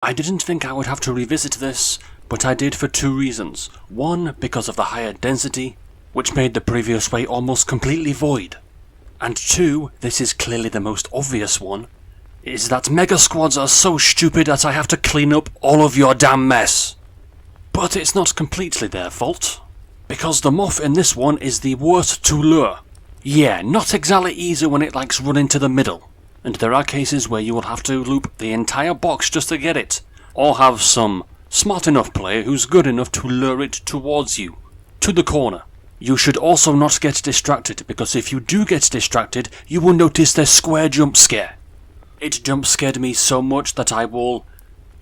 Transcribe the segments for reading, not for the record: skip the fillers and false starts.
I didn't think I would have to revisit this, but I did for two reasons. One, because of the higher density, which made the previous way almost completely void. And two, this is clearly the most obvious one, is that Mega Squads are so stupid that I have to clean up all of your damn mess. But it's not completely their fault, because the Moth in this one is the worst to lure. Yeah, not exactly easy when it likes running to the middle, and there are cases where you will have to loop the entire box just to get it, or have some smart enough player who's good enough to lure it towards you, to the corner. You should also not get distracted, because if you do get distracted, you will notice their square jump scare. It jump scared me so much that I will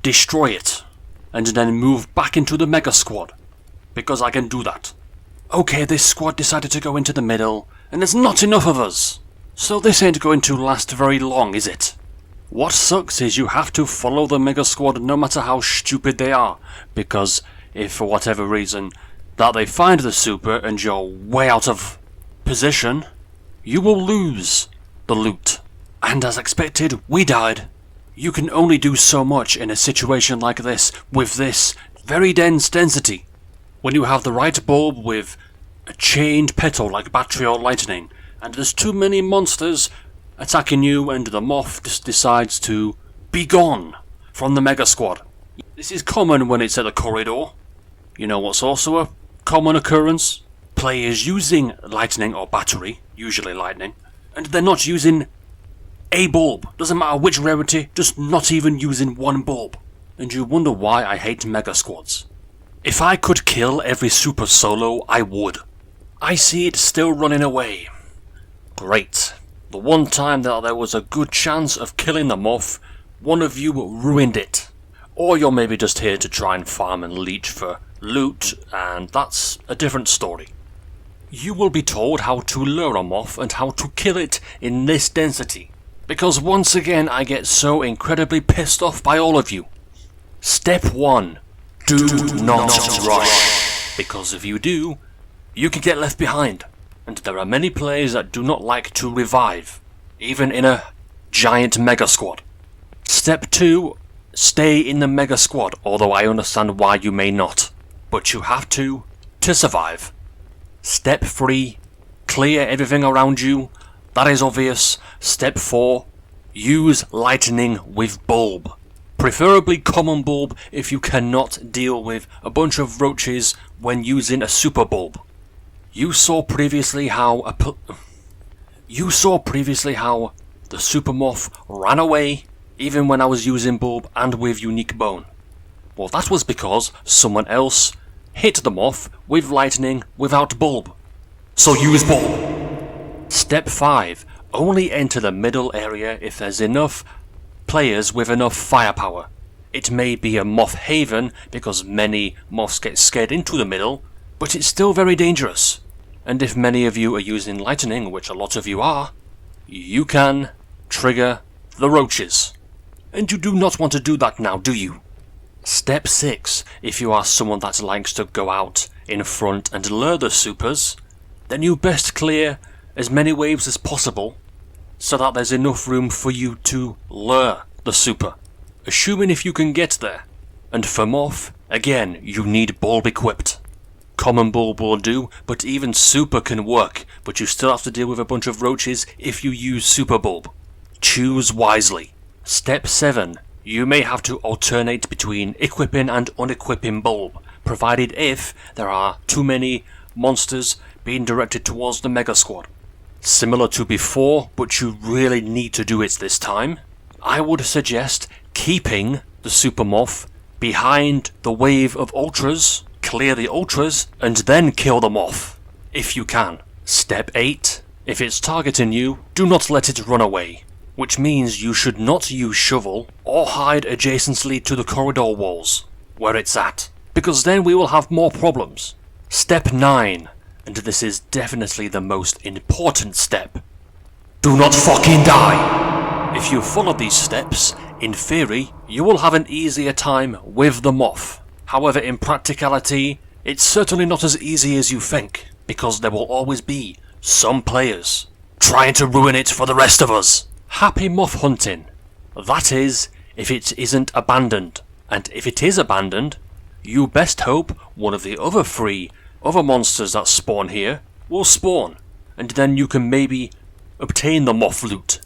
destroy it, and then move back into the Mega Squad, because I can do that. Okay, this squad decided to go into the middle, and there's not enough of us, so this ain't going to last very long, is it? What sucks is you have to follow the Mega Squad no matter how stupid they are, because if for whatever reason that they find the super and you're way out of position, you will lose the loot. And as expected, we died. You can only do so much in a situation like this, with this very dense density. When you have the right bulb with a chained petal like battery or lightning, and there's too many monsters attacking you and the Moth just decides to be gone from the Mega Squad. This is common when it's at the corridor. You know what's also a common occurrence? Players using lightning or battery, usually lightning, and they're not using a bulb. Doesn't matter which rarity, just not even using one bulb. And you wonder why I hate Mega Squads. If I could kill every super solo, I would. I see it still running away. Great. The one time that there was a good chance of killing the Moth, one of you ruined it. Or you're maybe just here to try and farm and leech for loot, and that's a different story. You will be told how to lure a Moth and how to kill it in this density, because once again I get so incredibly pissed off by all of you. Step 1. Do not rush, because if you do, you can get left behind, and there are many players that do not like to revive, even in a giant Mega Squad. Step 2. Stay in the Mega Squad, although I understand why you may not, but you have to survive. Step 3. Clear everything around you. That is obvious. Step 4. Use lightning with bulb. Preferably common bulb if you cannot deal with a bunch of roaches when using a super bulb. You saw previously how the super Moth ran away even when I was using bulb and with unique bone. Well, that was because someone else hit the Moth with lightning without bulb. So use bulb. Step 5. Only enter the middle area if there's enough players with enough firepower. It may be a Moth haven because many Moths get scared into the middle, but it's still very dangerous. And if many of you are using lightning, which a lot of you are, you can trigger the roaches. And you do not want to do that now, do you? Step 6. If you are someone that likes to go out in front and lure the supers, then you best clear as many waves as possible so that there's enough room for you to lure the super, assuming if you can get there. And for Moth, again, you need bulb equipped. Common bulb will do, but even super can work, but you still have to deal with a bunch of roaches if you use super bulb. Choose wisely. Step 7. You may have to alternate between equipping and unequipping bulb, provided if there are too many monsters being directed towards the Mega Squad. Similar to before, but you really need to do it this time, I would suggest keeping the Super Moth behind the wave of ultras, clear the ultras, and then kill the Moth, if you can. Step 8. If it's targeting you, do not let it run away, which means you should not use shovel or hide adjacently to the corridor walls, where it's at, because then we will have more problems. Step 9. And this is definitely the most important step. Do not fucking die! If you follow these steps, in theory, you will have an easier time with the Moth. However, in practicality, it's certainly not as easy as you think, because there will always be some players trying to ruin it for the rest of us. Happy Moth hunting. That is, if it isn't abandoned. And if it is abandoned, you best hope one of the other monsters that spawn here will spawn, and then you can maybe obtain the moth loot.